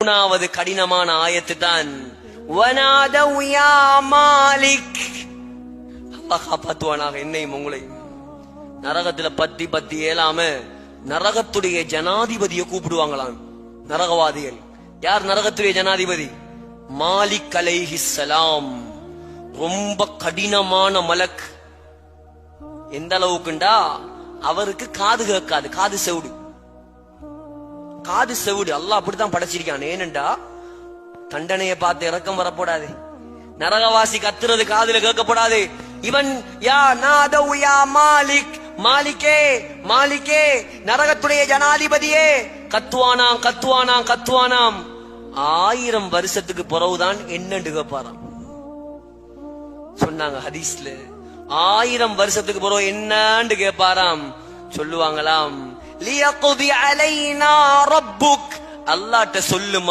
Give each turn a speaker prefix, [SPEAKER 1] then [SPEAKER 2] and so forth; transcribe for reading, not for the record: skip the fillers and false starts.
[SPEAKER 1] மூணாவது கடினமான ஆயத்து தான் வனாதவ் யா மாலிக். அல்லாஹ் காப்பாத்துவானாக என்னையும் உங்களையும். நரகத்துல பத்தி ஏலாம நரகத்துடைய ஜனாதிபதியை கூப்பிடுவாங்களாம் நரகவாதிகள். யார் நரகத்துடைய ஜனாதிபதி? மாலிக் அலைஹிஸ்ஸலாம். ரொம்ப கடினமான மலக். எந்த அளவுக்குண்டா அவருக்கு காது கேட்காது, காது செவுடு. காது செவுடு அல்லாஹ் அப்படித்தான் படைச்சிருக்கான். ஏனென்றா தண்டனையை பார்த்து இறக்கம் வரப்படாது. நரகவாசி கத்துறது காதுல கேட்கப்படாது. இவன் யா நாதவ் யா மாலிக், மாலிக்கே மாலிக்கே, நரகத்துடைய ஜனாதிபதியே, கத்துவானாம். 1000 வருஷத்துக்கு பிறகுதான் என்னண்டு கேட்பாராம். சொன்னாங்க ஹதீஸ்ல, 1000 வருஷத்துக்கு பிறகு என்னன்னு கேட்பாராம். சொல்லுவாங்களாம், லியக்தி அலைனா ரப்புக், அல்லாஹ்ட்ட சொல்லுமா